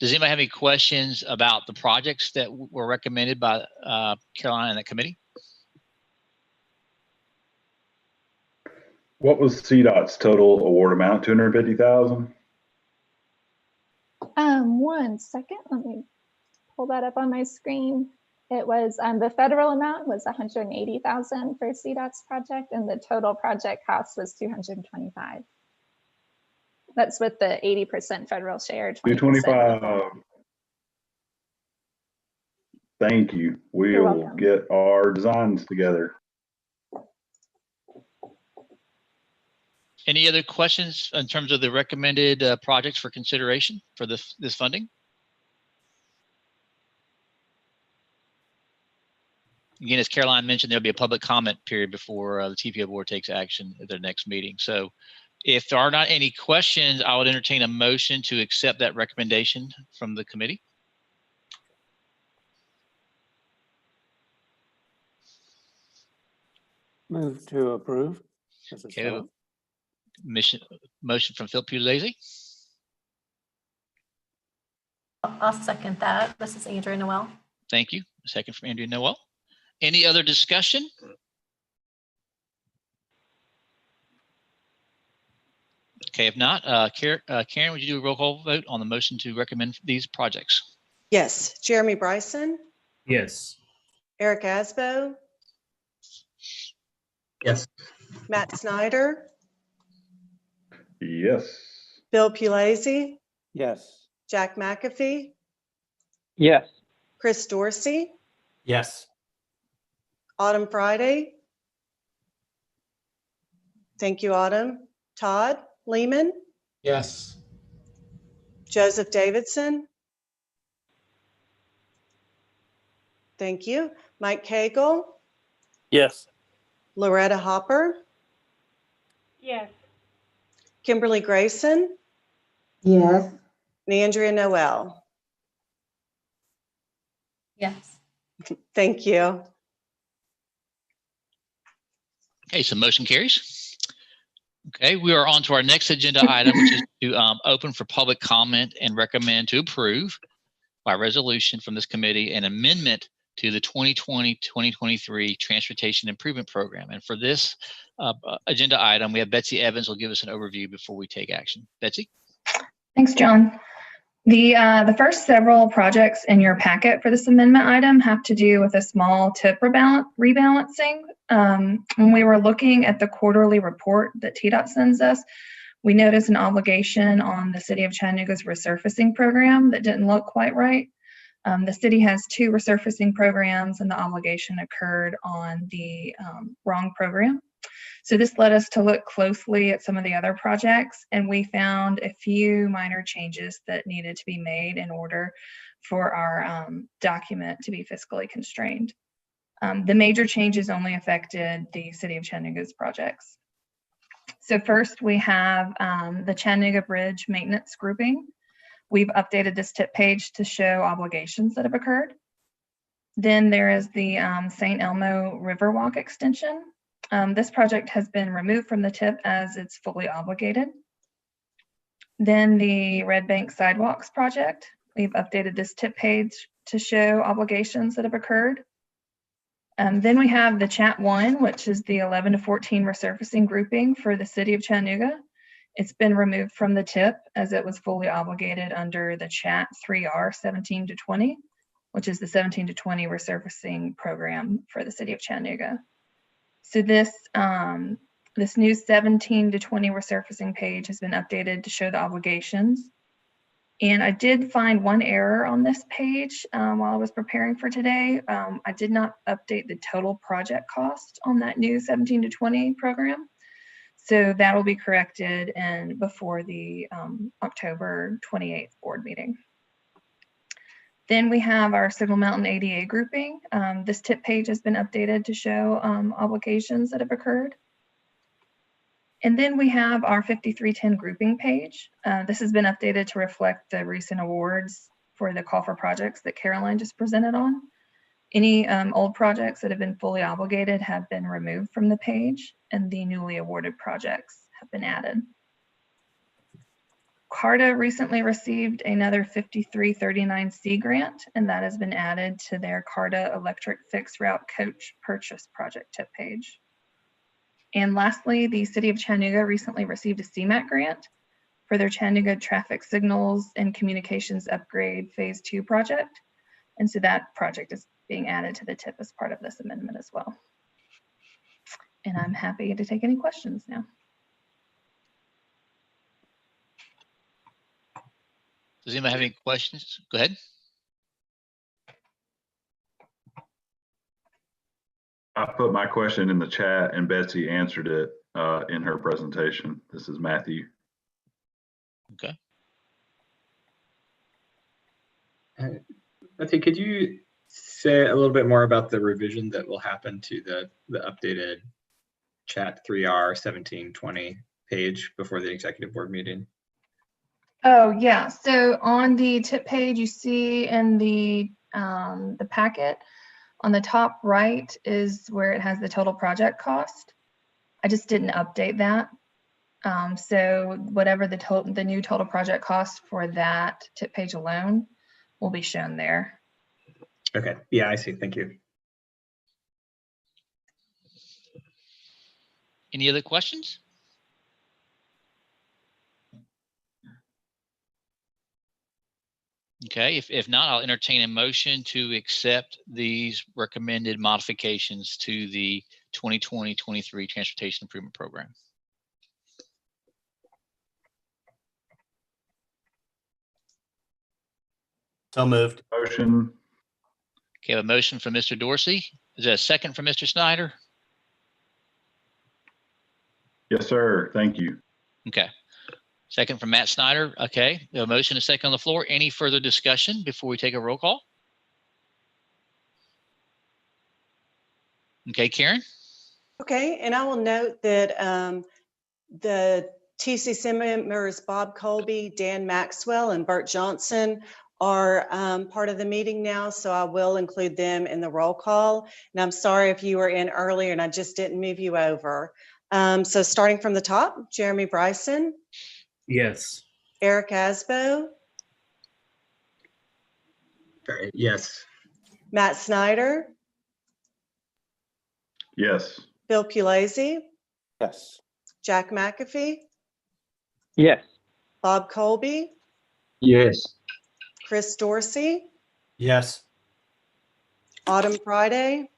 Does anybody have any questions about the projects that were recommended by Caroline and the committee? What was CDOT's total award amount? 250,000. 1 second. Let me pull that up on my screen. It was the federal amount was 180,000 for CDOT's project, and the total project cost was 225. That's with the 80% federal share. 225. Thank you. We'll get our designs together. Any other questions in terms of the recommended projects for consideration for this funding? Again, as Caroline mentioned, there'll be a public comment period before the TPO board takes action at their next meeting. So if there are not any questions, I would entertain a motion to accept that recommendation from the committee. Move to approve. Okay. Motion from Phil Pugliese. I'll second that. This is Andrea Noel. Thank you. A second from Andrea Noel. Any other discussion? Okay, if not, Karen, would you do a roll call vote on the motion to recommend these projects? Yes. Jeremy Bryson? Yes. Eric Asbo? Yes. Matt Snyder? Yes. Bill Pugliese? Yes. Jack McAfee? Yes. Chris Dorsey? Yes. Autumn Friday? Thank you, Autumn. Todd Lehman? Yes. Joseph Davidson? Thank you. Mike Cagle? Yes. Loretta Hopper? Yes. Kimberly Grayson? Yes. And Andrea Noel? Yes. Thank you. Okay, so motion carries. Okay, we are on to our next agenda item, which is to open for public comment and recommend to approve by resolution from this committee an amendment to the 2020-2023 Transportation Improvement Program. And for this agenda item, we have Betsy Evans will give us an overview before we take action. Betsy? Thanks, John. The first several projects in your packet for this amendment item have to do with a small tip rebalancing. When we were looking at the quarterly report that TDOT sends us, we noticed an obligation on the City of Chattanooga's resurfacing program that didn't look quite right. The city has 2 resurfacing programs, and the obligation occurred on the wrong program. So this led us to look closely at some of the other projects, and we found a few minor changes that needed to be made in order for our document to be fiscally constrained. The major changes only affected the City of Chattanooga's projects. So first we have the Chattanooga Bridge maintenance grouping. We've updated this tip page to show obligations that have occurred. Then there is the St. Elmo Riverwalk extension. This project has been removed from the tip as it's fully obligated. Then the Red Bank Sidewalks project. We've updated this tip page to show obligations that have occurred. Then we have the Chat 1, which is the 11 to 14 resurfacing grouping for the City of Chattanooga. It's been removed from the tip as it was fully obligated under the Chat 3R 17 to 20, which is the 17 to 20 resurfacing program for the City of Chattanooga. So this new 17 to 20 resurfacing page has been updated to show the obligations. And I did find one error on this page while I was preparing for today. I did not update the total project cost on that new 17 to 20 program. So that will be corrected and before the October 28th board meeting. Then we have our Signal Mountain ADA grouping. This tip page has been updated to show obligations that have occurred. And then we have our 5310 grouping page. This has been updated to reflect the recent awards for the call for projects that Caroline just presented on. Any old projects that have been fully obligated have been removed from the page, and the newly awarded projects have been added. CARTA recently received another 5339C grant, and that has been added to their CARTA electric fixed route coach purchase project tip page. And lastly, the City of Chattanooga recently received a CMAQ grant for their Chattanooga traffic signals and communications upgrade phase 2 project. And so that project is being added to the tip as part of this amendment as well. And I'm happy to take any questions now. Does anybody have any questions? Go ahead. I put my question in the chat and Betsy answered it in her presentation. This is Matthew. Okay. Matthew, could you say a little bit more about the revision that will happen to the updated chat 3R 1720 page before the executive board meeting? Oh yeah, so on the tip page you see in the packet, on the top right is where it has the total project cost. I just didn't update that. So whatever the new total project cost for that tip page alone will be shown there. Okay, yeah, I see, thank you. Any other questions? Okay, if not, I'll entertain a motion to accept these recommended modifications to the 2020-23 Transportation Improvement Program. So moved. Motion. Okay, a motion from Mr. Dorsey. Is there a second from Mr. Snyder? Yes, sir. Thank you. Okay. Second from Matt Snyder. Okay, a motion, a second on the floor. Any further discussion before we take a roll call? Okay, Karen? Okay, and I will note that the TCC members Bob Colby, Dan Maxwell, and Bert Johnson are part of the meeting now, so I will include them in the roll call. And I'm sorry if you were in earlier and I just didn't move you over. So starting from the top, Jeremy Bryson. Yes. Eric Asbo. Sorry, yes. Matt Snyder. Yes. Bill Pulazzi. Yes. Jack McAfee. Yes. Bob Colby. Yes. Chris Dorsey. Yes. Autumn Friday.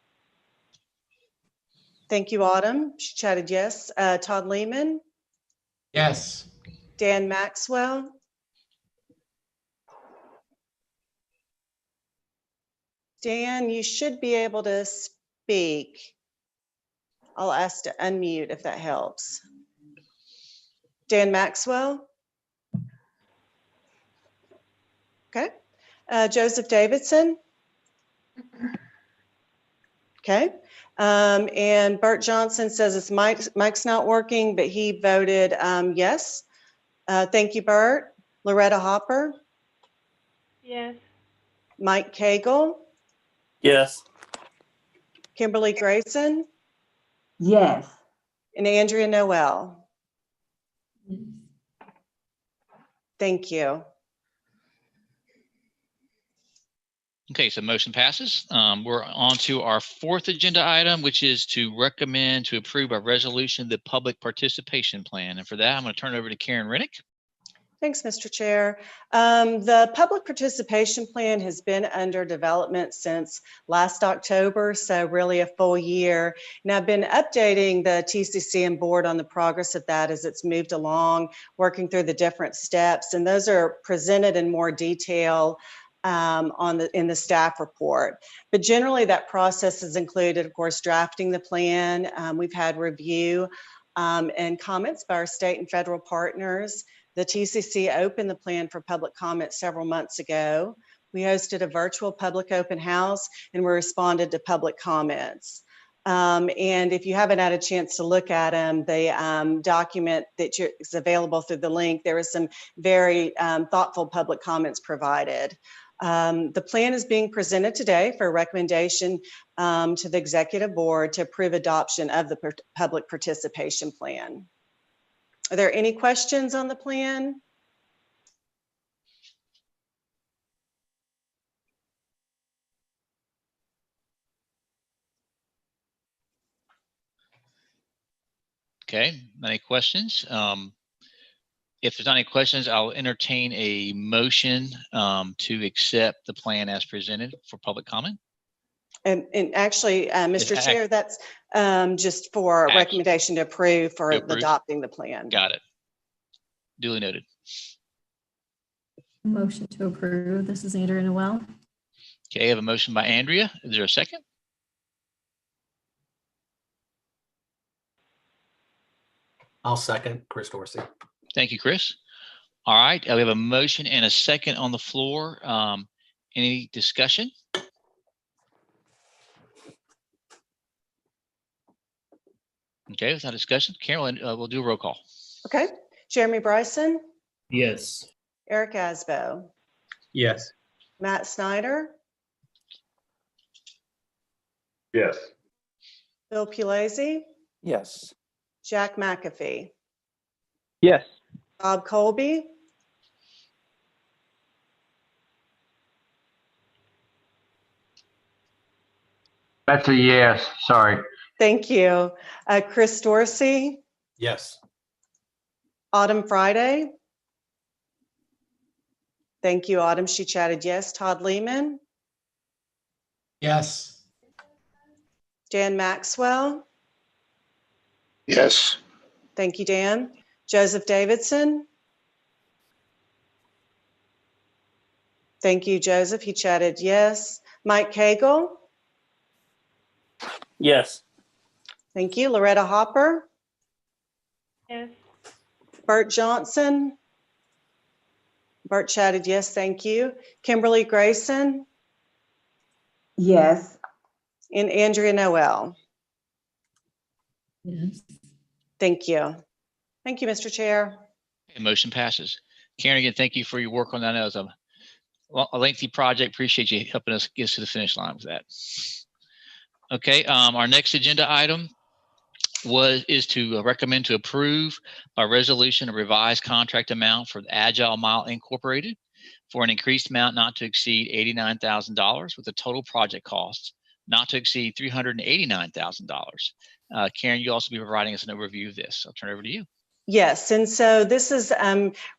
Thank you, Autumn. She chatted yes. Todd Lehman. Yes. Dan Maxwell. Dan, you should be able to speak. I'll ask to unmute if that helps. Dan Maxwell. Okay. Joseph Davidson. Okay. And Bert Johnson says his mic's not working, but he voted yes. Thank you, Bert. Loretta Hopper. Yes. Mike Cagle. Yes. Kimberly Grayson. Yes. And Andrea Noel. Thank you. Okay, so motion passes. We're on to our fourth agenda item, which is to recommend to approve a resolution, the public participation plan. And for that, I'm going to turn it over to Karen Rennick. Thanks, Mr. Chair. The public participation plan has been under development since last October, so really a full year. And I've been updating the TCC and board on the progress of that as it's moved along, working through the different steps. And those are presented in more detail in the staff report. But generally that process has included, of course, drafting the plan. We've had review and comments by our state and federal partners. The TCC opened the plan for public comment several months ago. We hosted a virtual public open house and we responded to public comments. And if you haven't had a chance to look at them, the document that is available through the link, there is some very thoughtful public comments provided. The plan is being presented today for recommendation to the executive board to approve adoption of the public participation plan. Are there any questions on the plan? Okay, any questions? If there's not any questions, I'll entertain a motion to accept the plan as presented for public comment. And actually, Mr. act- Chair, that's just for Action. recommendation to approve for To approve. adopting the plan. Got it. Duly noted. Motion to approve. This is Andrea Noel. Okay, I have a motion by Andrea. Is there a second? I'll second Chris Dorsey. Thank you, Chris. All right, we have a motion and a second on the floor. Any discussion? Okay, without discussion, Carolyn, we'll do a roll call. Okay. Jeremy Bryson, Yes. Eric Asbo, Yes. Matt Snyder, Yes. Bill Pulazzi, Yes. Jack McAfee, Yes. Bob Colby, That's a yes. Sorry. thank you, Chris Dorsey, Yes. Autumn Friday. Thank you, Autumn. She chatted yes. Todd Lehman, Yes. Dan Maxwell. Yes. Thank you, Dan. Joseph Davidson. Thank you, Joseph. He chatted yes. Mike Cagle. Yes. Thank you. Loretta Hopper. Yes. Bert Johnson. Bert chatted yes, thank you. Kimberly Grayson Yes. and Andrea Noel. Yes. Thank you. Thank you, Mr. Chair. And motion passes. Karen, again, thank you for your work on that. It was a lengthy project. Appreciate you helping us get to the finish line with that. Okay, our next agenda item is to recommend to approve by resolution a revised contract amount for the Agile Mile Incorporated for an increased amount not to exceed $89,000 with a total project cost not to exceed $389,000. Karen, you'll also be providing us an overview of this. I'll turn it over to you. Yes, and so this is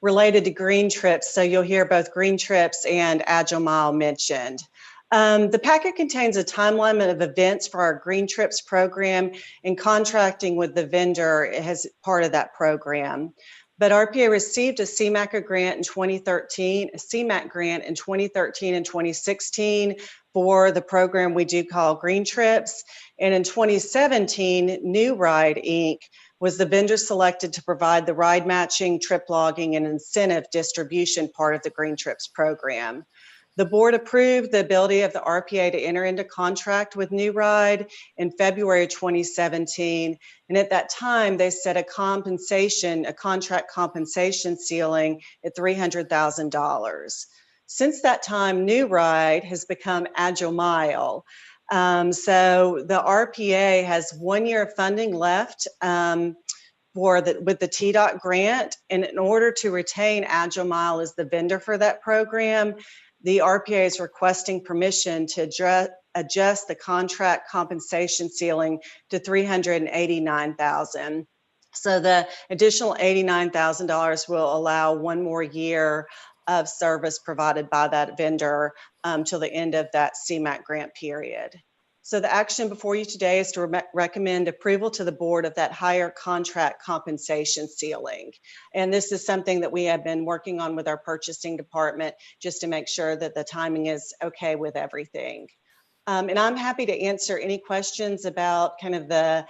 related to green trips. So you'll hear both green trips and Agile Mile mentioned. The packet contains a timeline of events for our Green Trips program and contracting with the vendor as part of that program. But RPA received a CMAQ grant in 2013, a CMAQ grant in 2013 and 2016 for the program we do call Green Trips. And in 2017, New Ride Inc. was the vendor selected to provide the ride matching, trip logging, and incentive distribution part of the Green Trips program. The board approved the ability of the RPA to enter into contract with New Ride in February 2017. And at that time, they set a contract compensation ceiling at $300,000. Since that time, New Ride has become Agile Mile. So the RPA has 1 year of funding left with the TDOT grant. And in order to retain Agile Mile as the vendor for that program, the RPA is requesting permission to adjust the contract compensation ceiling to $389,000. So the additional $89,000 will allow 1 more year of service provided by that vendor till the end of that CMAQ grant period. So the action before you today is to recommend approval to the board of that higher contract compensation ceiling. And this is something that we have been working on with our purchasing department just to make sure that the timing is okay with everything. And I'm happy to answer any questions about kind of the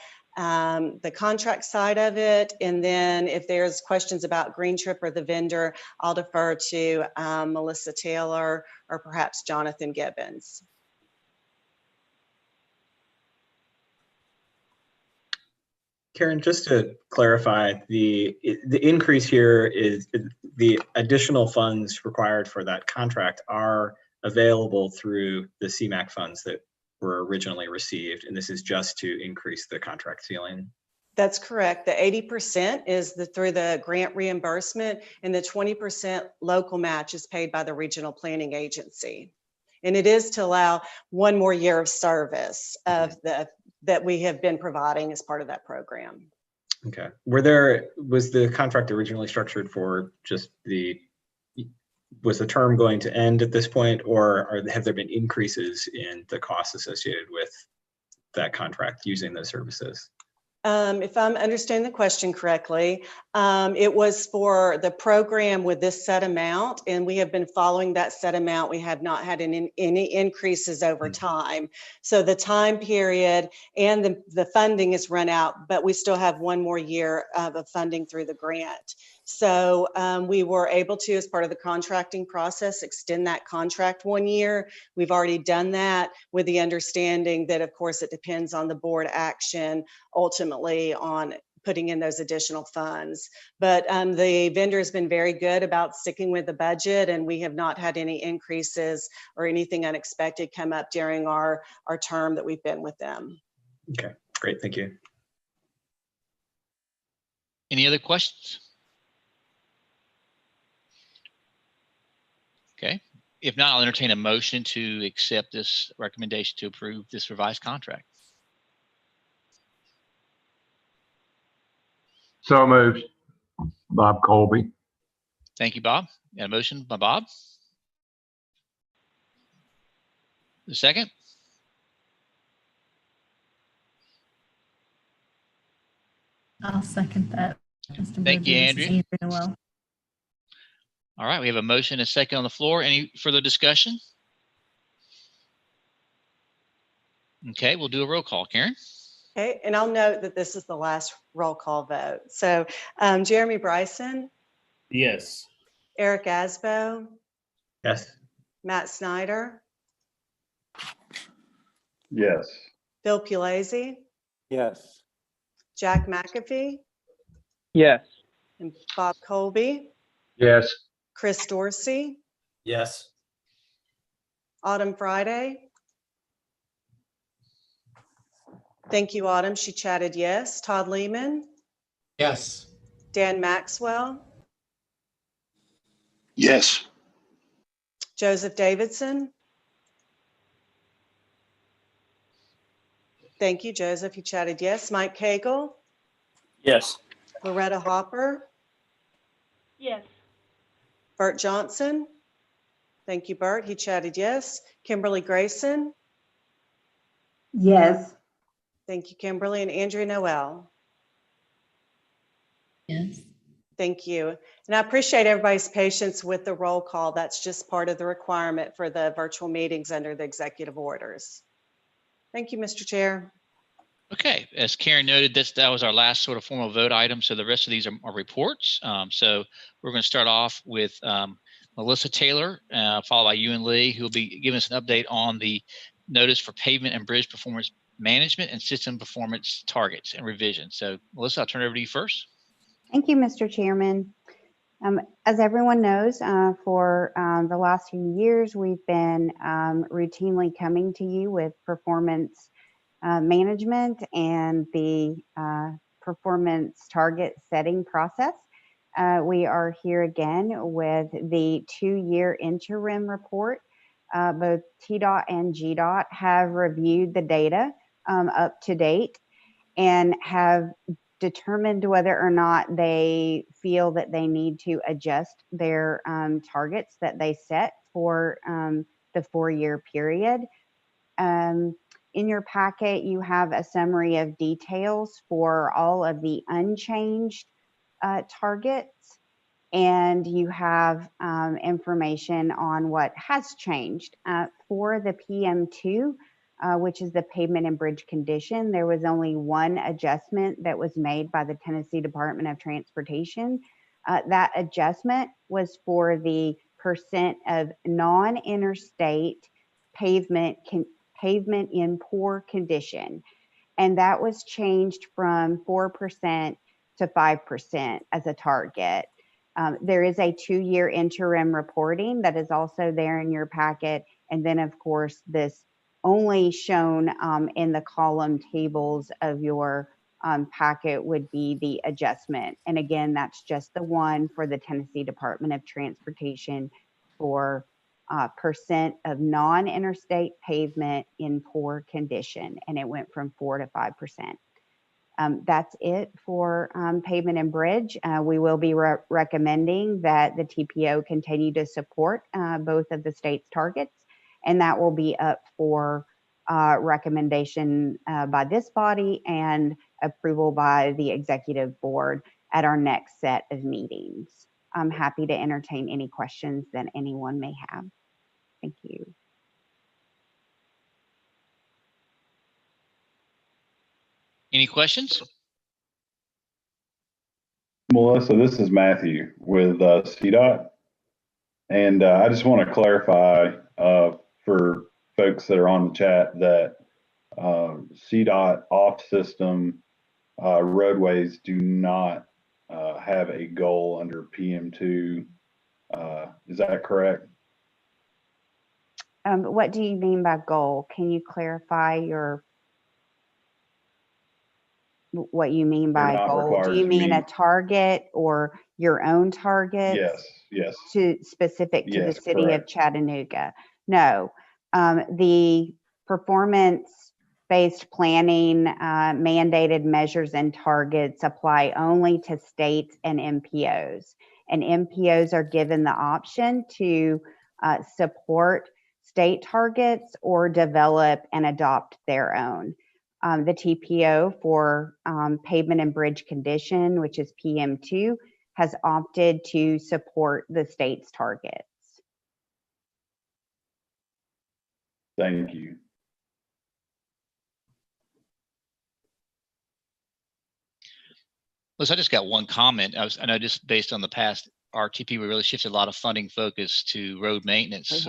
contract side of it. And then if there's questions about Green Trip or the vendor, I'll defer to Melissa Taylor or perhaps Jonathan Gibbons. Karen, just to clarify, the increase here is the additional funds required for that contract are available through the CMAQ funds that were originally received, and this is just to increase the contract ceiling. That's correct. The 80% is through the grant reimbursement, and the 20% local match is paid by the regional planning agency. And it is to allow 1 more year of service of that we have been providing as part of that program. Okay. Was the contract originally structured for just was the term going to end at this point, or have there been increases in the costs associated with that contract using those services? If I'm understanding the question correctly, it was for the program with this set amount, and we have been following that set amount. We have not had any increases over time. So the time period and the funding is run out, but we still have one more year of funding through the grant. So we were able to, as part of the contracting process, extend that contract 1 year. We've already done that with the understanding that, of course, it depends on the board action ultimately on putting in those additional funds. But the vendor has been very good about sticking with the budget, and we have not had any increases or anything unexpected come up during our term that we've been with them. Okay, great, thank you. Any other questions? Okay, if not, I'll entertain a motion to accept this recommendation to approve this revised contract. So moved. Bob Colby. Thank you, Bob. Got a motion by Bob. The second? I'll second that. Thank you, This is Andrea. Noel. All right, we have a motion and a second on the floor. Any further discussion? Okay, we'll do a roll call. Karen? Okay, and I'll note that this is the last roll call vote. So Jeremy Bryson, Yes. Eric Asbo, Yes. Matt Snyder, Yes. Phil Pulesi, Yes. Jack McAfee, Yes. and Bob Colby, Yes. Chris Dorsey, Yes. Autumn Friday. Thank you, Autumn. She chatted yes. Todd Lehman, Yes. Dan Maxwell, Yes. Joseph Davidson. Thank you, Joseph. You chatted yes. Mike Cagle, Yes. Loretta Hopper, Yes. Bert Johnson. Thank you, Bert. He chatted yes. Kimberly Grayson. Yes. Thank you, Kimberly. And Andrea Noel. Yes. Thank you. And I appreciate everybody's patience with the roll call. That's just part of the requirement for the virtual meetings under the executive orders. Thank you, Mr. Chair. Okay, as Karen noted, that was our last sort of formal vote item. So the rest of these are reports. So we're going to start off with Melissa Taylor, followed by Ewan Lee, who will be giving us an update on the notice for pavement and bridge performance management and system performance targets and revisions. So Melissa, I'll turn it over to you first. Thank you, Mr. Chairman. As everyone knows, for the last few years, we've been routinely coming to you with performance management and the performance target setting process. We are here again with the 2-year interim report. Both TDOT and GDOT have reviewed the data up to date and have determined whether or not they feel that they need to adjust their targets that they set for the 4-year period. In your packet, you have a summary of details for all of the unchanged targets, and you have information on what has changed. For the PM2, which is the pavement and bridge condition, there was only one adjustment that was made by the Tennessee Department of Transportation. That adjustment was for the percent of non-interstate pavement in poor condition. And that was changed from 4% to 5% as a target. There is a 2-year interim reporting that is also there in your packet. And then, of course, this only shown in the column tables of your packet would be the adjustment. And again, that's just the one for the Tennessee Department of Transportation for percent of non-interstate pavement in poor condition. And it went from 4 to 5%. That's it for pavement and bridge. We will be recommending that the TPO continue to support both of the state's targets, and that will be up for recommendation by this body and approval by the executive board at our next set of meetings. I'm happy to entertain any questions that anyone may have. Thank you. Any questions? Melissa, this is Matthew with CDOT. And I just want to clarify for folks that are on the chat that CDOT off-system roadways do not have a goal under PM2. Is that correct? What do you mean by goal? Can you clarify what you mean by goal? Do you mean a target or your own target? Yes. Specific to the city correct. of Chattanooga? No. The performance-based planning mandated measures and targets apply only to states and MPOs. And MPOs are given the option to support state targets or develop and adopt their own. The TPO for pavement and bridge condition, which is PM2, has opted to support the state's targets. Thank you. Listen, I just got one comment. I know just based on the past RTP, we really shifted a lot of funding focus to road maintenance.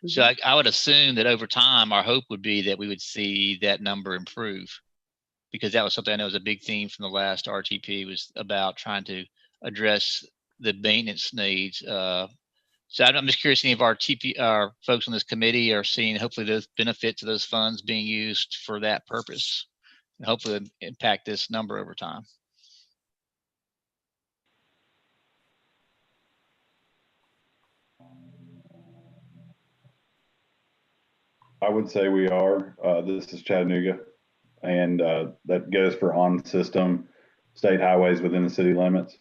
So I would assume that over time, our hope would be that we would see that number improve, because that was something I know was a big theme from the last RTP, was about trying to address the maintenance needs. So I'm just curious, any of our folks on this committee are seeing hopefully those benefits of those funds being used for that purpose, and hopefully impact this number over time. I would say we are. This is Chattanooga, and that goes for on-system state highways within the city limits.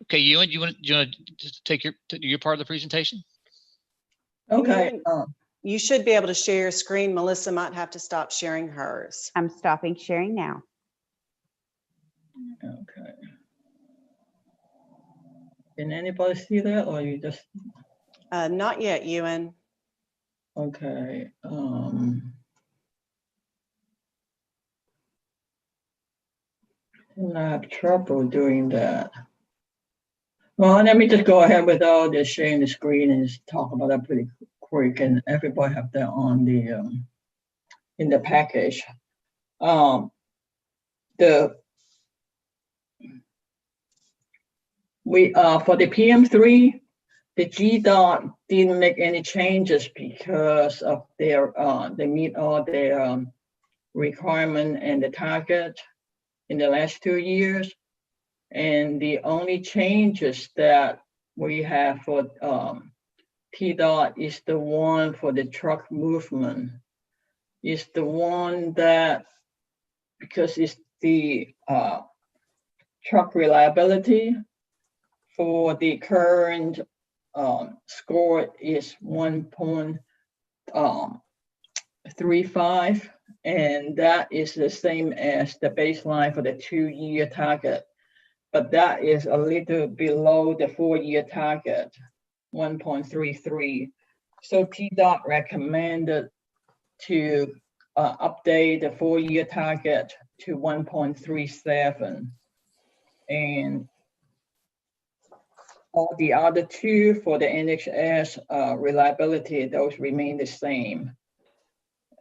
Okay, Ewan, do you want to just take your part of the presentation? Okay. You should be able to share your screen. Melissa might have to stop sharing hers. I'm stopping sharing now. Okay. Can anybody see that, or you just? Not yet, Ewan. Okay. I have trouble doing that. Well, let me just go ahead without the sharing the screen and just talk about that pretty quick, and everybody have that on the in the package. For the PM3, the GDOT didn't make any changes because of their they meet all their requirement and the target in the last 2 years. And the only changes that we have for TDOT is the one for the truck movement. Is the one that, because it's the truck reliability for the current score is 1.35, and that is the same as the baseline for the 2-year target. But that is a little below the 4-year target, 1.33. So TDOT recommended to update the 4-year target to 1.37. And all the other two for the NHS reliability, those remain the same.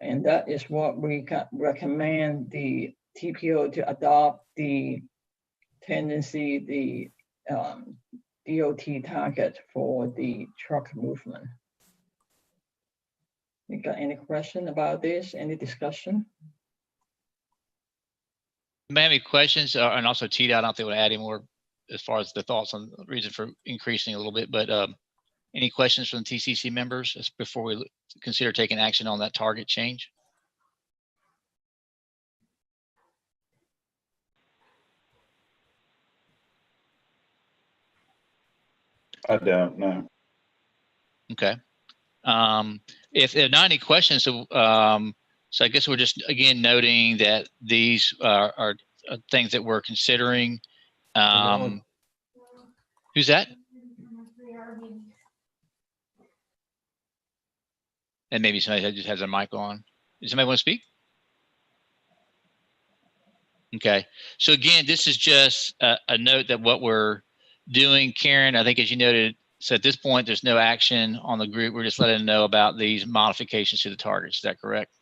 And that is what we recommend the TPO to adopt the tendency, the DOT target for the truck movement. You got any question about this? Any discussion? May I have any questions? And also TDOT, I don't think I would add any more as far as the thoughts on the reason for increasing a little bit, but Any questions from the TCC members before we consider taking action on that target change? I don't know. Okay. If there are not any questions, so I guess we're just again noting that these are things that we're considering. Who's that? And maybe somebody just has their mic on. Does somebody want to speak? Okay. So again, this is just a note that what we're doing, Karen, I think as you noted, so at this point, there's no action on the group. We're just letting them know about these modifications to the targets. Is that correct?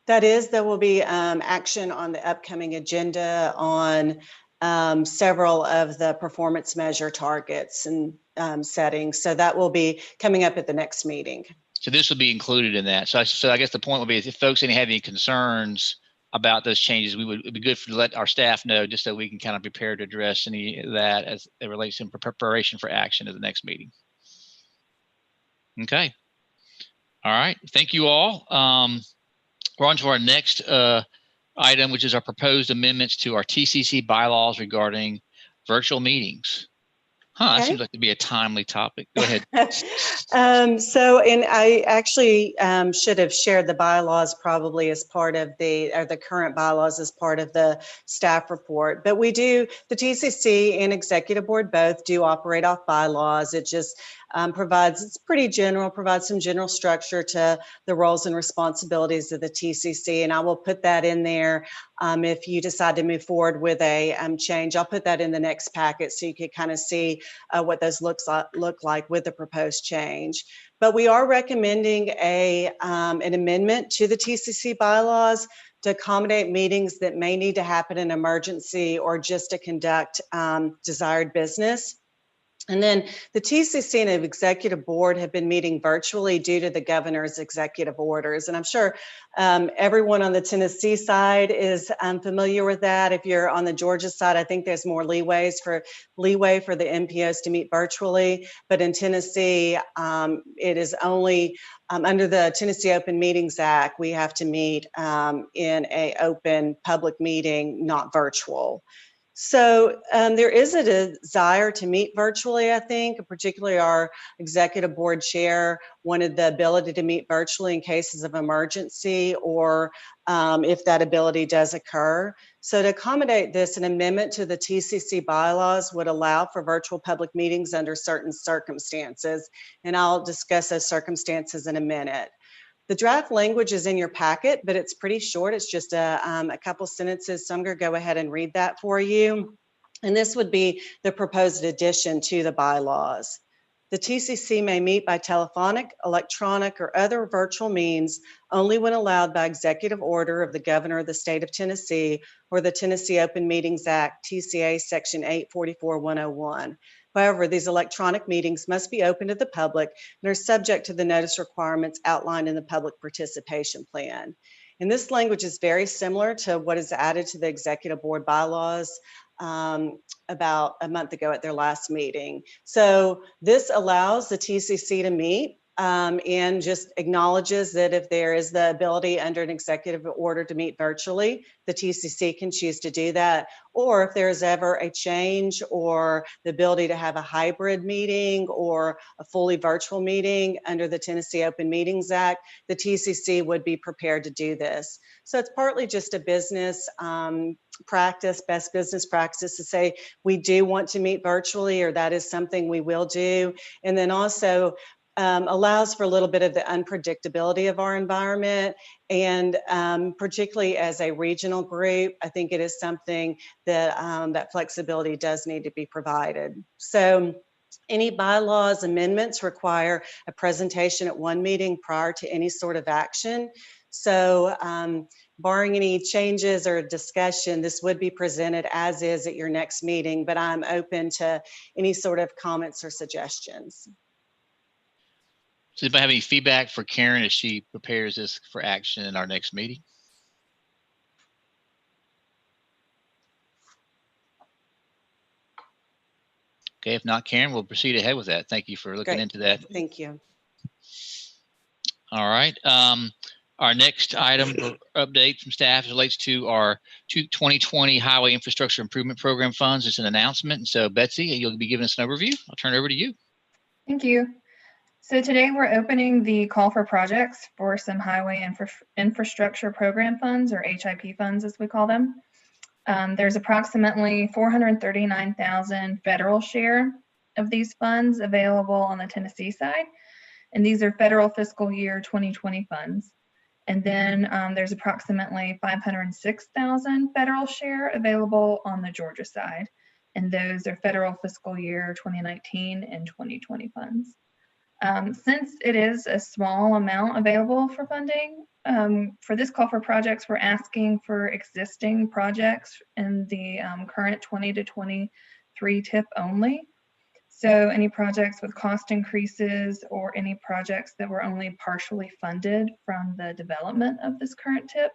There will be action on the upcoming agenda on several of the performance measure targets and settings. So that will be coming up at the next meeting. So this will be included in that. So I guess the point would be is if folks have any concerns about those changes, it'd be good to let our staff know just so we can kind of prepare to address any of that as it relates to preparation for action at the next meeting. Okay. All right. Thank you all. We're on to our next item, which is our proposed amendments to our TCC bylaws regarding virtual meetings. Huh, that seems like to be a timely topic. Go ahead. And I actually should have shared the bylaws probably as part of the current bylaws as part of the staff report. But we do, the TCC and executive board both do operate off bylaws. It just it's pretty general, provides some general structure to the roles and responsibilities of the TCC. And I will put that in there if you decide to move forward with a change. I'll put that in the next packet so you can kind of see what those look like with the proposed change. But we are recommending an amendment to the TCC bylaws to accommodate meetings that may need to happen in emergency or just to conduct desired business. And then the TCC and the executive board have been meeting virtually due to the governor's executive orders. And I'm sure everyone on the Tennessee side is familiar with that. If you're on the Georgia side, I think there's more leeway for the MPOs to meet virtually. But in Tennessee, it is only under the Tennessee Open Meetings Act, we have to meet in an open public meeting, not virtual. So there is a desire to meet virtually, I think, particularly our executive board chair wanted the ability to meet virtually in cases of emergency or if that ability does occur. So to accommodate this, an amendment to the TCC bylaws would allow for virtual public meetings under certain circumstances. And I'll discuss those circumstances in a minute. The draft language is in your packet, but it's pretty short. It's just a couple sentences. So I'm going to go ahead and read that for you. And this would be the proposed addition to the bylaws. The TCC may meet by telephonic, electronic, or other virtual means only when allowed by executive order of the governor of the state of Tennessee or the Tennessee Open Meetings Act, TCA Section 844-101. However, these electronic meetings must be open to the public and are subject to the notice requirements outlined in the public participation plan. And this language is very similar to what is added to the executive board bylaws about a month ago at their last meeting. So this allows the TCC to meet and just acknowledges that if there is the ability under an executive order to meet virtually, the TCC can choose to do that. Or if there is ever a change or the ability to have a hybrid meeting or a fully virtual meeting under the Tennessee Open Meetings Act, the TCC would be prepared to do this. So it's partly just a business practice, best business practice to say we do want to meet virtually, or that is something we will do. And then also allows for a little bit of the unpredictability of our environment. And particularly as a regional group, I think it is something that that flexibility does need to be provided. So any bylaws amendments require a presentation at one meeting prior to any sort of action. So barring any changes or discussion, this would be presented as is at your next meeting, but I'm open to any sort of comments or suggestions. Does anybody have any feedback for Karen as she prepares this for action in our next meeting? Okay, if not, Karen, we'll proceed ahead with that. Thank you for looking Great. into that. Thank you. All right. Our next item for update from staff relates to our 2020 Highway Infrastructure Improvement Program funds. It's an announcement. And so, Betsy, you'll be giving us an overview. I'll turn it over to you. Thank you. So today we're opening the call for projects for some highway infrastructure program funds, or HIP funds as we call them. There's approximately 439,000 federal share of these funds available on the Tennessee side. And these are federal fiscal year 2020 funds. And then there's approximately 506,000 federal share available on the Georgia side. And those are federal fiscal year 2019 and 2020 funds. Since it is a small amount available for funding, for this call for projects, we're asking for existing projects in the current 20 to 23 TIP only. So any projects with cost increases or any projects that were only partially funded from the development of this current TIP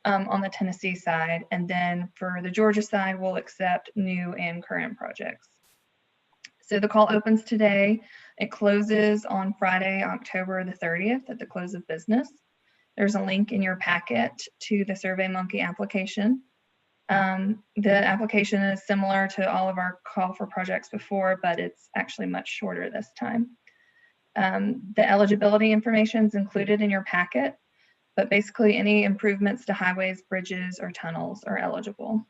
on the Tennessee side. And then for the Georgia side, we'll accept new and current projects. So the call opens today. It closes on Friday, October the 30th at the close of business. There's a link in your packet to the SurveyMonkey application. The application is similar to all of our call for projects before, but it's actually much shorter this time. The eligibility information is included in your packet, but basically any improvements to highways, bridges, or tunnels are eligible.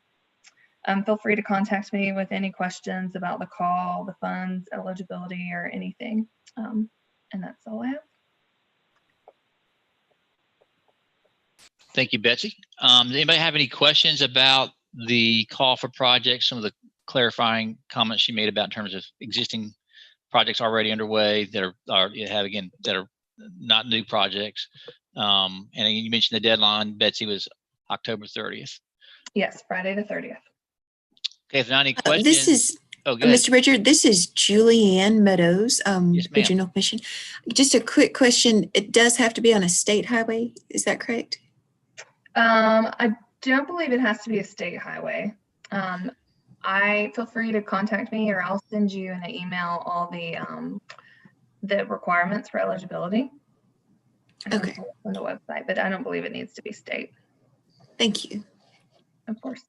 Feel free to contact me with any questions about the call, the funds, eligibility, or anything. And that's all I have. Thank you, Betsy. Does anybody have any questions about the call for projects, some of the clarifying comments she made about in terms of existing projects already underway that are not new projects? And you mentioned the deadline, Betsy, was October 30th. Yes, Friday the 30th. Okay, if not any questions. This is Mr. Richard, this is Julianne Meadows, Regional Commission. Just a quick question. It does have to be on a state highway. Is that correct? I don't believe it has to be a state highway. I feel free to contact me, or I'll send you in an email all the requirements for eligibility. Okay. On the website, but I don't believe it needs to be state. Thank you. Of course.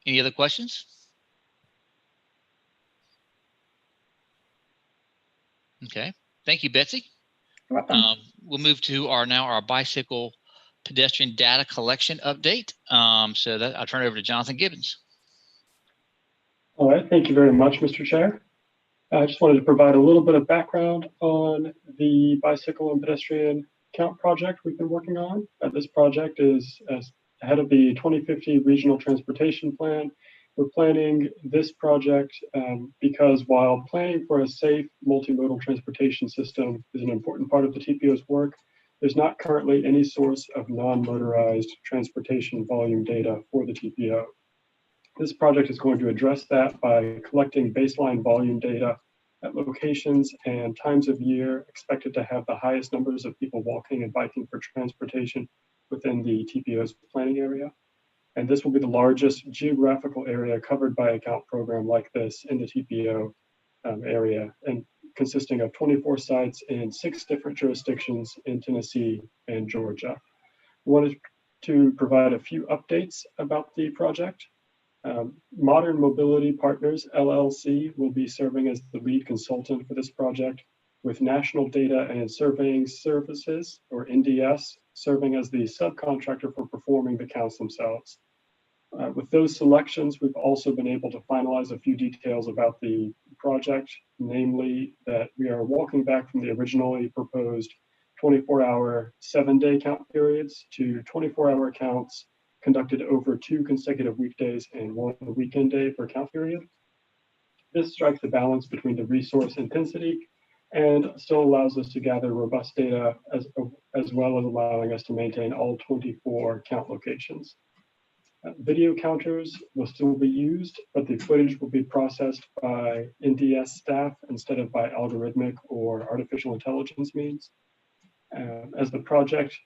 Any other questions? Okay, thank you, Betsy. You're welcome. We'll move to our bicycle pedestrian data collection update. So that I'll turn it over to Jonathan Gibbons. All right, thank you very much, Mr. Chair. I just wanted to provide a little bit of background on the bicycle and pedestrian count project we've been working on. This project is ahead of the 2050 Regional Transportation Plan. We're planning this project because while planning for a safe multimodal transportation system is an important part of the TPO's work, there's not currently any source of non-motorized transportation volume data for the TPO. This project is going to address that by collecting baseline volume data at locations and times of year expected to have the highest numbers of people walking and biking for transportation within the TPO's planning area. And this will be the largest geographical area covered by a count program like this in the TPO area, and consisting of 24 sites in 6 different jurisdictions in Tennessee and Georgia. I wanted to provide a few updates about the project. Modern Mobility Partners, LLC, will be serving as the lead consultant for this project, with National Data and Surveying Services, or NDS, serving as the subcontractor for performing the counts themselves. With those selections, we've also been able to finalize a few details about the project, namely that we are walking back from the originally proposed 24-hour, 7-day count periods to 24-hour counts conducted over 2 consecutive weekdays and 1 weekend day per count period. This strikes the balance between the resource intensity and still allows us to gather robust data as well as allowing us to maintain all 24 count locations. Video counters will still be used, but the footage will be processed by NDS staff instead of by algorithmic or artificial intelligence means. As the project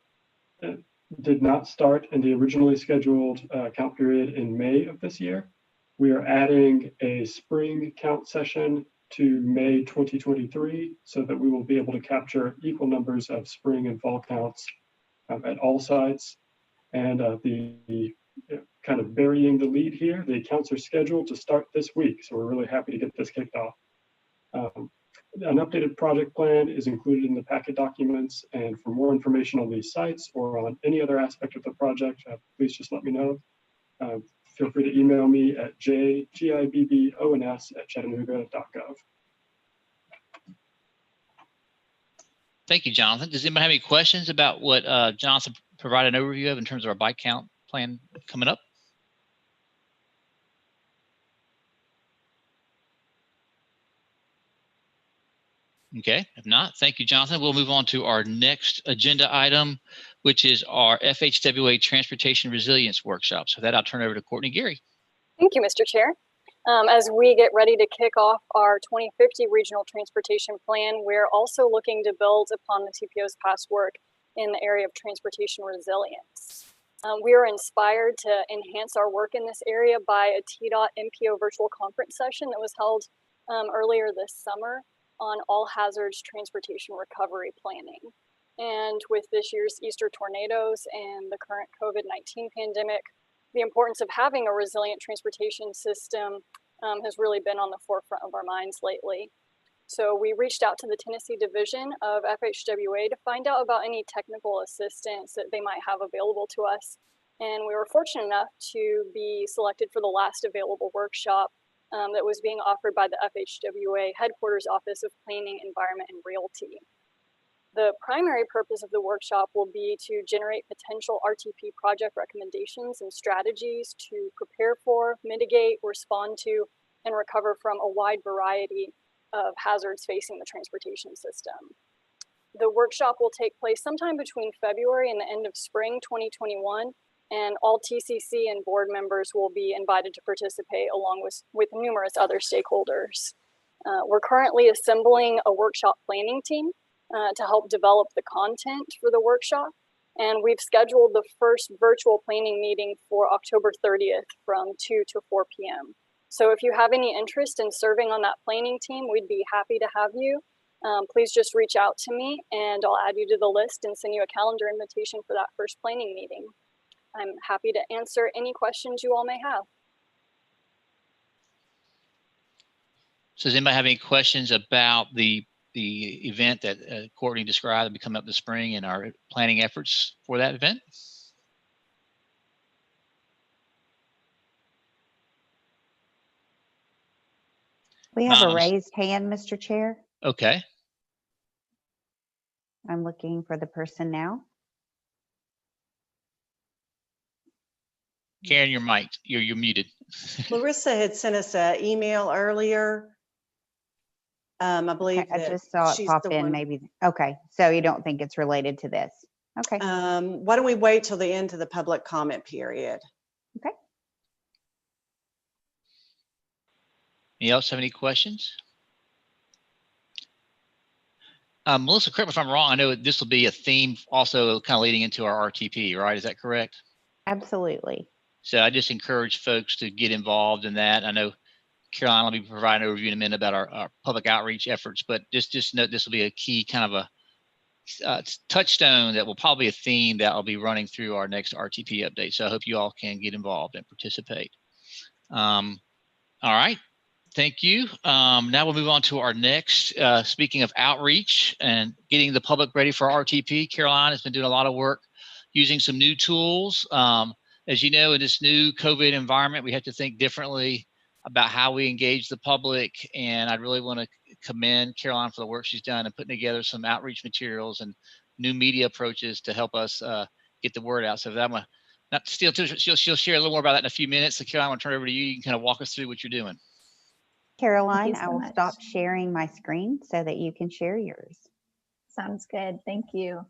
did not start in the originally scheduled count period in May of this year, We are adding a spring count session to May 2023 so that we will be able to capture equal numbers of spring and fall counts at all sites. And kind of burying the lead here, the counts are scheduled to start this week. So we're really happy to get this kicked off. An updated project plan is included in the packet documents, and for more information on these sites or on any other aspect of the project, please just let me know. Feel free to email me at jgibbons@chattanooga.gov. Thank you, Jonathan. Does anybody have any questions about what Jonathan provided an overview of in terms of our bike count plan coming up? Okay, if not, thank you, Jonathan. We'll move on to our next agenda item, which is our FHWA Transportation Resilience Workshop. So that I'll turn over to Courtney Geary. Thank you, Mr. Chair. As we get ready to kick off our 2050 Regional Transportation Plan, we're also looking to build upon the TPO's past work in the area of transportation resilience. We are inspired to enhance our work in this area by a TDOT MPO virtual conference session that was held earlier this summer on all hazards transportation recovery planning. And with this year's Easter tornadoes and the current COVID-19 pandemic, the importance of having a resilient transportation system has really been on the forefront of our minds lately. So we reached out to the Tennessee division of FHWA to find out about any technical assistance that they might have available to us. And we were fortunate enough to be selected for the last available workshop that was being offered by the FHWA Headquarters Office of Planning, Environment, and Realty. The primary purpose of the workshop will be to generate potential RTP project recommendations and strategies to prepare for, mitigate, respond to, and recover from a wide variety of hazards facing the transportation system. The workshop will take place sometime between February and the end of spring 2021, and all TCC and board members will be invited to participate along with numerous other stakeholders. We're currently assembling a workshop planning team to help develop the content for the workshop. And we've scheduled the first virtual planning meeting for October 30th from 2 to 4 p.m. So if you have any interest in serving on that planning team, we'd be happy to have you. Please just reach out to me and I'll add you to the list and send you a calendar invitation for that first planning meeting. I'm happy to answer any questions you all may have. So does anybody have any questions about the event that Courtney described that will be coming up this spring and our planning efforts for that event? We have a raised hand, Mr. Chair. Okay. I'm looking for the person now. Karen, you're mic'd. You're muted. Larissa had sent us an email earlier. I believe Okay, I just saw it pop in maybe. Okay, so you don't think it's related to this? Okay. Why don't we wait till the end of the public comment period? Okay. Anyone else have any questions? Melissa, correct me if I'm wrong. I know this will be a theme also kind of leading into our RTP, right? Is that correct? Absolutely. So I just encourage folks to get involved in that. I know Caroline will be providing an overview in a minute about our public outreach efforts, but just note this will be a key kind of a touchstone that will probably be a theme that will be running through our next RTP update. So I hope you all can get involved and participate. All right. Thank you. Now we'll move on to our next, speaking of outreach and getting the public ready for RTP. Caroline has been doing a lot of work using some new tools. As you know, in this new COVID environment, we have to think differently about how we engage the public. And I really want to commend Caroline for the work she's done in putting together some outreach materials and new media approaches to help us get the word out. So that I'm gonna not steal too, she'll share a little more about that in a few minutes. So Caroline, I want to turn it over to you. You can kind of walk us through what you're doing. Caroline, I will stop sharing my screen so that you can share yours. Sounds good. Thank you.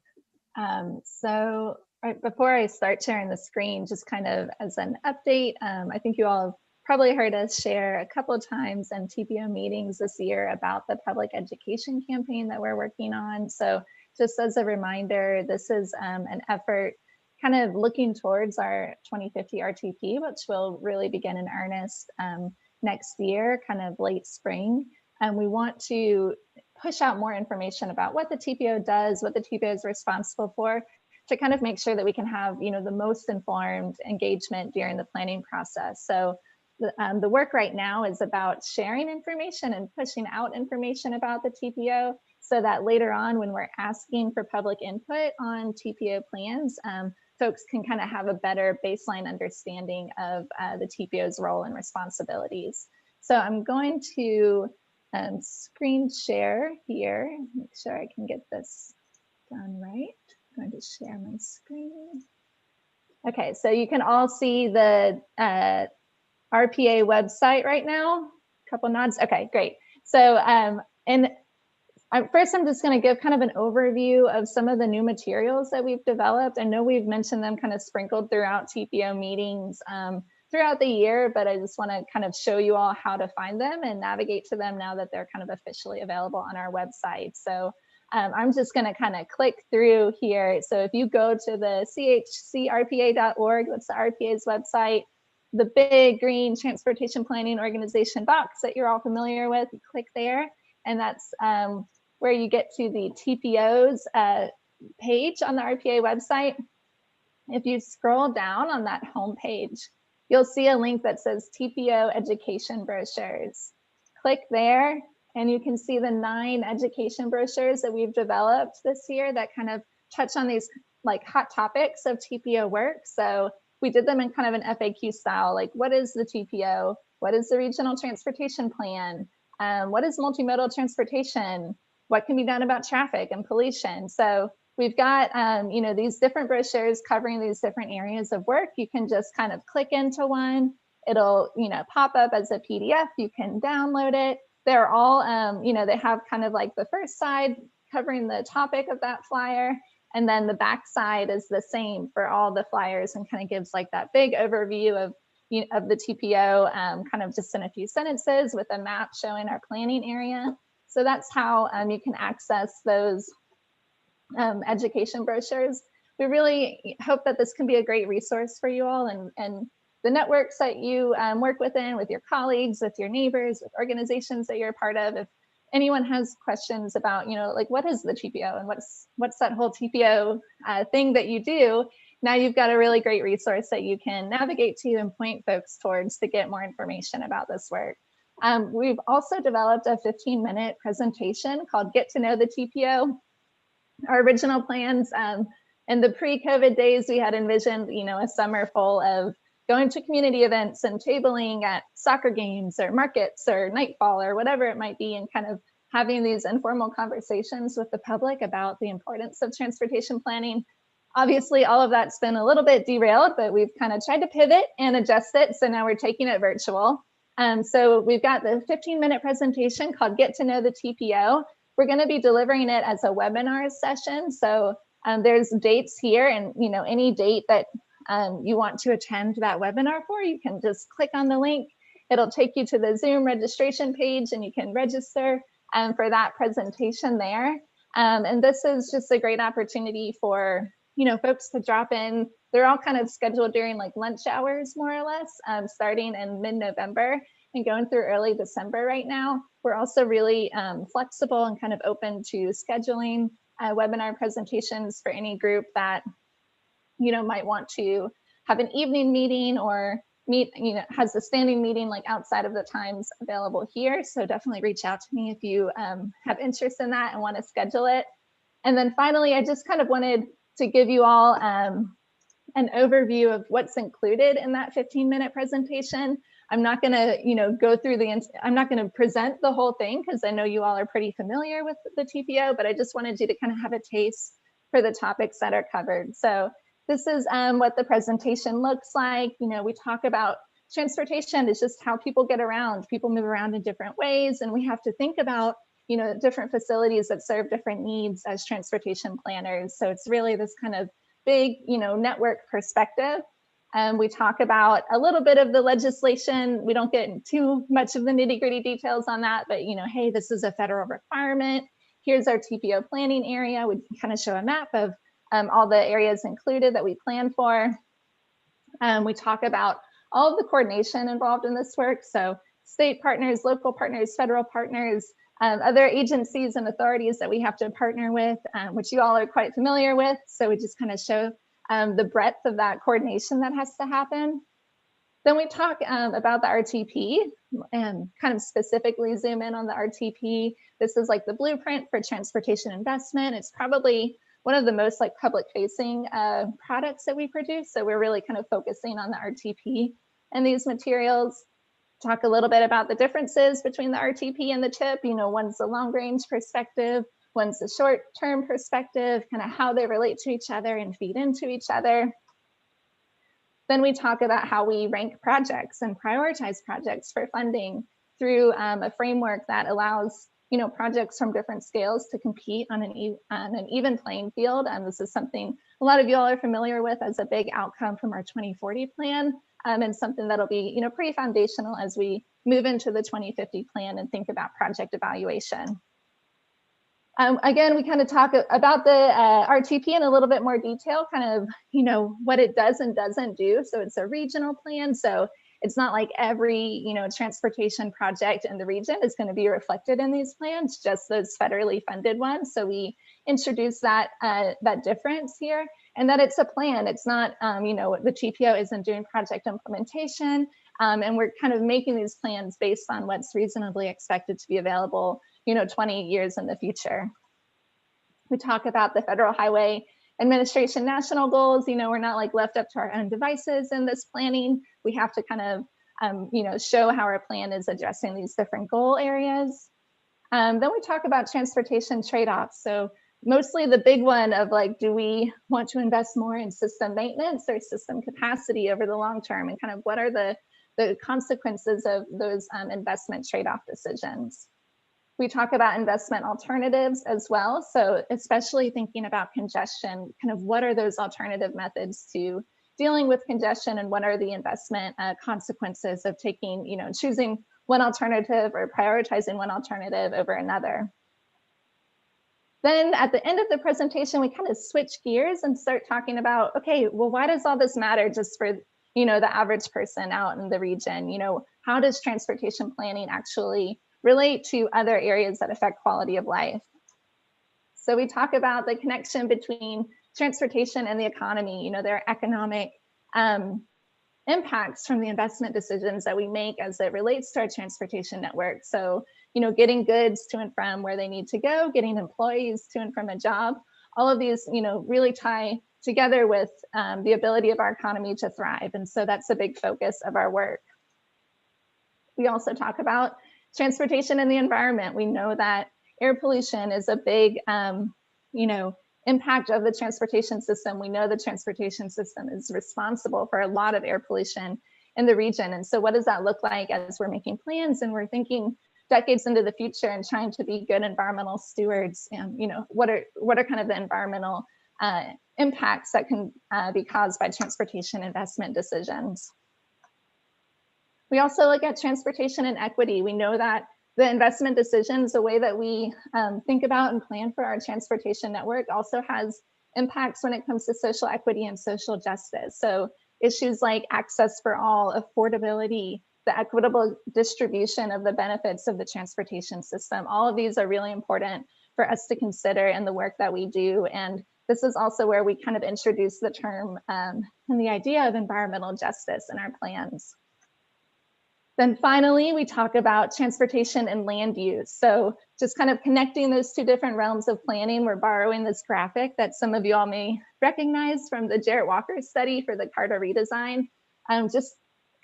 So right before I start sharing the screen, just kind of as an update, I think you all have probably heard us share a couple of times in TPO meetings this year about the public education campaign that we're working on. So just as a reminder, this is an effort kind of looking towards our 2050 RTP, which will really begin in earnest next year, kind of late spring. And we want to push out more information about what the TPO does, what the TPO is responsible for, to kind of make sure that we can have, you know, the most informed engagement during the planning process. So the work right now is about sharing information and pushing out information about the TPO, so that later on when we're asking for public input on TPO plans, folks can kind of have a better baseline understanding of the TPO's role and responsibilities. So I'm going to screen share here, make sure I can get this done right. I'm going to share my screen. Okay, so you can all see the RPA website right now. A couple nods. Okay, great. So first, I'm just going to give kind of an overview of some of the new materials that we've developed. I know we've mentioned them kind of sprinkled throughout TPO meetings throughout the year, but I just want to kind of show you all how to find them and navigate to them now that they're kind of officially available on our website. So I'm just going to kind of click through here. So if you go to the chcrpa.org, that's the RPA's website, the big green transportation planning organization box that you're all familiar with, you click there, and that's where you get to the TPO's page on the RPA website. If you scroll down on that home page, you'll see a link that says TPO education brochures. Click there and you can see the 9 education brochures that we've developed this year that kind of touch on these like hot topics of TPO work. So we did them in kind of an FAQ style, like what is the TPO? What is the regional transportation plan? What is multimodal transportation? What can be done about traffic and pollution? So we've got, you know, these different brochures covering these different areas of work. You can just kind of click into one. It'll, you know, pop up as a PDF. You can download it. They're all, you know, they have kind of like the first side covering the topic of that flyer. And then the back side is the same for all the flyers and kind of gives like that big overview of the TPO, kind of just in a few sentences with a map showing our planning area. So that's how you can access those education brochures. We really hope that this can be a great resource for you all and the networks that you work within, with your colleagues, with your neighbors, with organizations that you're a part of. If anyone has questions about, you know, like what is the TPO and what's that whole TPO thing that you do, now you've got a really great resource that you can navigate to and point folks towards to get more information about this work. We've also developed a 15-minute presentation called Get to Know the TPO. Our original plans in the pre-COVID days, we had envisioned, you know, a summer full of going to community events and tabling at soccer games or markets or nightfall or whatever it might be, and kind of having these informal conversations with the public about the importance of transportation planning. Obviously, all of that's been a little bit derailed, but we've kind of tried to pivot and adjust it. So now we're taking it virtual. So we've got the 15-minute presentation called Get to Know the TPO. We're going to be delivering it as a webinar session. So there's dates here, and you know, any date that you want to attend that webinar for, you can just click on the link. It'll take you to the Zoom registration page and you can register for that presentation there. And this is just a great opportunity for, you know, folks to drop in. They're all kind of scheduled during like lunch hours, more or less, starting in mid-November and going through early December right now. We're also really flexible and kind of open to scheduling webinar presentations for any group that, you know, might want to have an evening meeting or meet, you know, has a standing meeting like outside of the times available here. So definitely reach out to me if you have interest in that and want to schedule it. And then finally, I just kind of wanted to give you all an overview of what's included in that 15-minute presentation. I'm not going to, you know, go through I'm not going to present the whole thing because I know you all are pretty familiar with the TPO, but I just wanted you to kind of have a taste for the topics that are covered. So this is what the presentation looks like. You know, we talk about transportation is just how people get around. People move around in different ways, and we have to think about, you know, different facilities that serve different needs as transportation planners. So it's really this kind of big, you know, network perspective. We talk about a little bit of the legislation. We don't get too much of the nitty-gritty details on that, but, you know, hey, this is a federal requirement. Here's our TPO planning area. We kind of show a map of all the areas included that we plan for. We talk about all of the coordination involved in this work. So state partners, local partners, federal partners, other agencies and authorities that we have to partner with, which you all are quite familiar with. So we just kind of show the breadth of that coordination that has to happen. Then we talk about the RTP and kind of specifically zoom in on the RTP. This is like the blueprint for transportation investment. It's probably one of the most like public facing products that we produce. So we're really kind of focusing on the RTP and these materials. Talk a little bit about the differences between the RTP and the TIP. You know, one's a long range perspective, one's a short term perspective, kind of how they relate to each other and feed into each other. Then we talk about how we rank projects and prioritize projects for funding through a framework that allows, you know, projects from different scales to compete on an even playing field. And this is something a lot of you all are familiar with as a big outcome from our 2040 plan, and something that'll be, you know, pretty foundational as we move into the 2050 plan and think about project evaluation. Again, we kind of talk about the RTP in a little bit more detail, kind of, you know, what it does and doesn't do. So it's a regional plan. So it's not like every, you know, transportation project in the region is going to be reflected in these plans, just those federally funded ones. So we introduce that that difference here, and that it's a plan. It's not, you know, the TPO isn't doing project implementation, and we're kind of making these plans based on what's reasonably expected to be available, you know, 20 years in the future. We talk about the Federal Highway Administration national goals. You know, we're not like left up to our own devices in this planning. We have to kind of, you know, show how our plan is addressing these different goal areas. Then we talk about transportation trade-offs. So mostly the big one of like, do we want to invest more in system maintenance or system capacity over the long term? And kind of what are the consequences of those investment trade-off decisions? We talk about investment alternatives as well. So especially thinking about congestion, kind of what are those alternative methods to dealing with congestion, and what are the investment consequences of taking, you know, choosing one alternative or prioritizing one alternative over another. Then at the end of the presentation, we kind of switch gears and start talking about, okay, well, why does all this matter just for, you know, the average person out in the region? You know, how does transportation planning actually relate to other areas that affect quality of life? So we talk about the connection between transportation and the economy. You know, there are economic impacts from the investment decisions that we make as it relates to our transportation network. So, you know, getting goods to and from where they need to go, getting employees to and from a job, all of these, you know, really tie together with the ability of our economy to thrive. And so that's a big focus of our work. We also talk about transportation and the environment. We know that air pollution is a big, you know, impact of the transportation system. We know the transportation system is responsible for a lot of air pollution in the region. And so what does that look like as we're making plans and we're thinking decades into the future and trying to be good environmental stewards? And, you know, what are kind of the environmental impacts that can be caused by transportation investment decisions? We also look at transportation and equity. We know that the investment decisions, the way that we think about and plan for our transportation network, also has impacts when it comes to social equity and social justice. So issues like access for all, affordability, the equitable distribution of the benefits of the transportation system, all of these are really important for us to consider in the work that we do. And this is also where we kind of introduce the term and the idea of environmental justice in our plans. Then finally, we talk about transportation and land use. So just kind of connecting those two different realms of planning, we're borrowing this graphic that some of you all may recognize from the Jarrett Walker study for the CARTA redesign. Just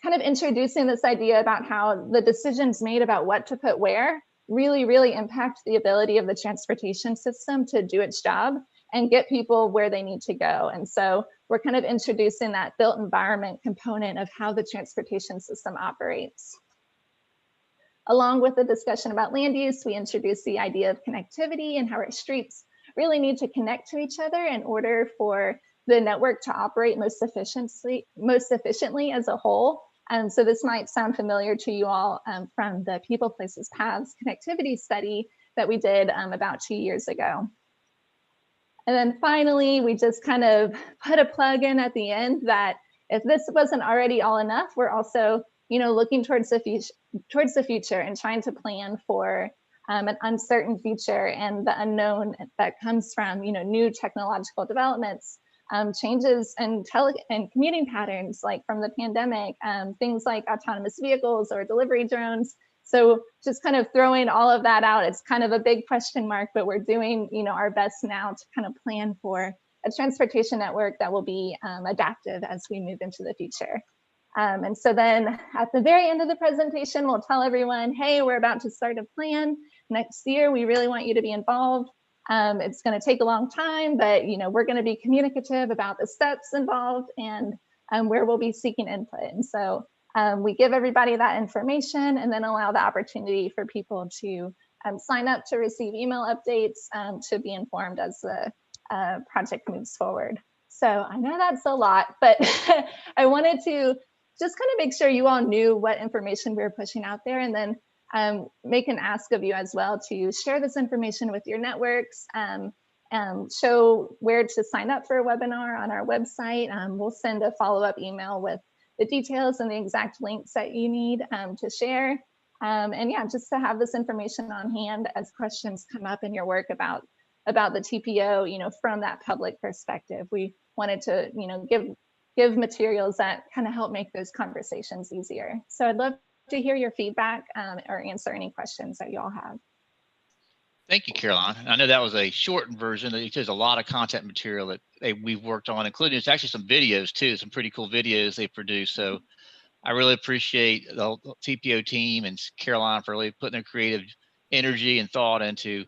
kind of introducing this idea about how the decisions made about what to put where really impact the ability of the transportation system to do its job and get people where they need to go. And so we're kind of introducing that built environment component of how the transportation system operates. Along with the discussion about land use, we introduce the idea of connectivity and how our streets really need to connect to each other in order for the network to operate most efficiently as a whole. And so this might sound familiar to you all from the People, Places, Paths connectivity study that we did about 2 years ago. And then finally, we just kind of put a plug in at the end that if this wasn't already all enough, we're also, looking towards the future and trying to plan for an uncertain future and the unknown that comes from, new technological developments, changes in and commuting patterns, like from the pandemic, things like autonomous vehicles or delivery drones. So just kind of throwing all of that out, it's kind of a big question mark, but we're doing, our best now to kind of plan for a transportation network that will be adaptive as we move into the future. And so then at the very end of the presentation, we'll tell everyone, hey, we're about to start a plan next year. We really want you to be involved. It's going to take a long time, but we're going to be communicative about the steps involved and where we'll be seeking input. And so we give everybody that information and then allow the opportunity for people to sign up to receive email updates to be informed as the project moves forward. So I know that's a lot, but I wanted to just kind of make sure you all knew what information we were pushing out there, and then make an ask of you as well to share this information with your networks, show where to sign up for a webinar on our website. We'll send a follow-up email with the details and the exact links that you need to share. And yeah, just to have this information on hand as questions come up in your work about the TPO, from that public perspective. We wanted to, give materials that kind of help make those conversations easier. So I'd love to hear your feedback or answer any questions that you all have. Thank you, Caroline. I know that was a shortened version. There's a lot of content material that we've worked on, including it's actually some videos too, some pretty cool videos they produced. So I really appreciate the whole TPO team and Caroline for really putting their creative energy and thought into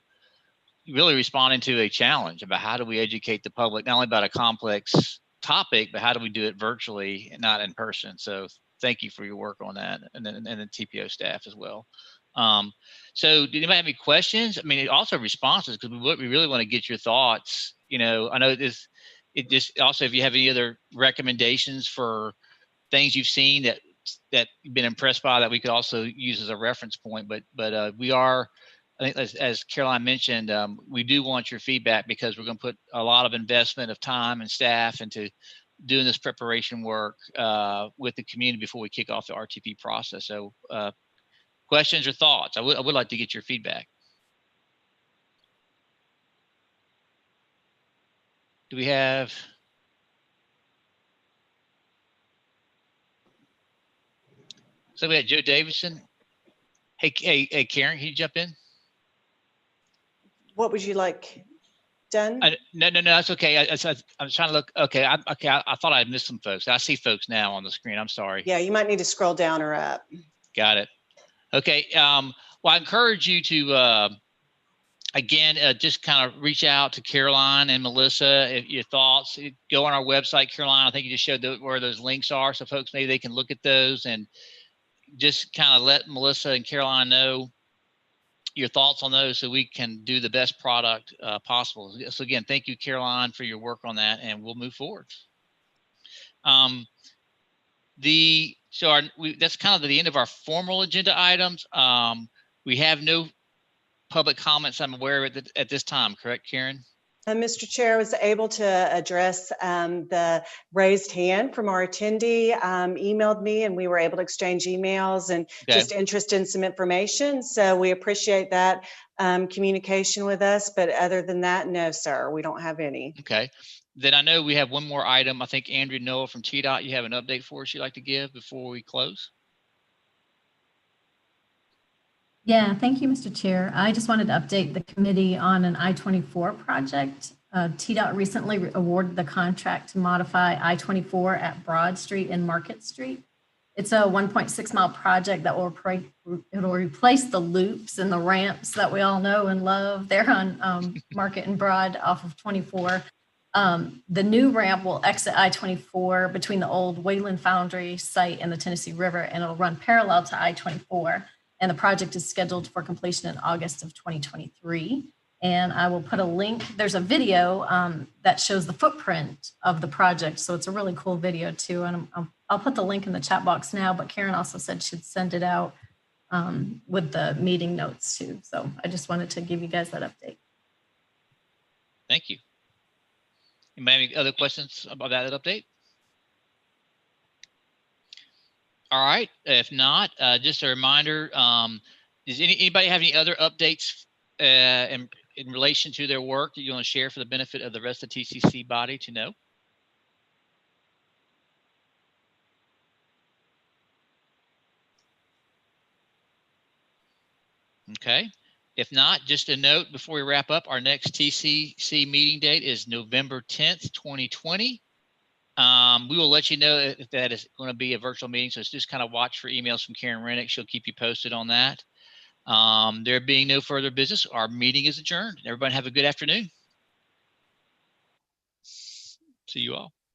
really responding to a challenge about how do we educate the public, not only about a complex topic, but how do we do it virtually and not in person. So thank you for your work on that, and then the TPO staff as well. So did anybody have any questions? I mean, also responses, because we really want to get your thoughts. I know it just also, if you have any other recommendations for things you've seen that you've been impressed by that we could also use as a reference point. But we are, I think as Caroline mentioned, we do want your feedback, because we're going to put a lot of investment of time and staff into doing this preparation work with the community before we kick off the RTP process. So questions or thoughts? I would like to get your feedback. Do we have? So we had Joe Davidson. Hey, Karen, can you jump in? What would you like done? No, that's okay. I'm trying to look. Okay, I thought I had missed some folks. I see folks now on the screen. I'm sorry. Yeah, you might need to scroll down or up. Got it. Okay. Well, I encourage you to, again, just kind of reach out to Caroline and Melissa. If your thoughts, go on our website, Caroline. I think you just showed where those links are, so folks maybe they can look at those and just kind of let Melissa and Caroline know your thoughts on those, so we can do the best product possible. So again, thank you, Caroline, for your work on that, and we'll move forward. That's kind of the end of our formal agenda items. We have no public comments I'm aware of at this time, correct, Karen? Mr. Chair, I was able to address the raised hand from our attendee, emailed me, and we were able to exchange emails and just interested in some information. So we appreciate that communication with us. But other than that, no, sir, we don't have any. Okay. Then I know we have one more item. I think Andrea Noah from TDOT, you have an update for us you'd like to give before we close? Yeah, thank you, Mr. Chair. I just wanted to update the committee on an I-24 project. TDOT recently awarded the contract to modify I-24 at Broad Street and Market Street. It's a 1.6 mile project that will replace the loops and the ramps that we all know and love there on Market and Broad off of 24. The new ramp will exit I-24 between the old Wayland Foundry site and the Tennessee River, and it'll run parallel to I-24. And the project is scheduled for completion in August of 2023. And I will put a link. There's a video that shows the footprint of the project. So it's a really cool video too. And I'll put the link in the chat box now, but Karen also said she'd send it out with the meeting notes too. So I just wanted to give you guys that update. Thank you. Anybody have any other questions about that update? All right. If not, just a reminder, does anybody have any other updates in relation to their work that you want to share for the benefit of the rest of the TCC body to know? Okay. If not, just a note before we wrap up, our next TCC meeting date is November 10th, 2020. We will let you know if that is going to be a virtual meeting. So just kind of watch for emails from Karen Rennick. She'll keep you posted on that. There being no further business, our meeting is adjourned. Everybody have a good afternoon. See you all.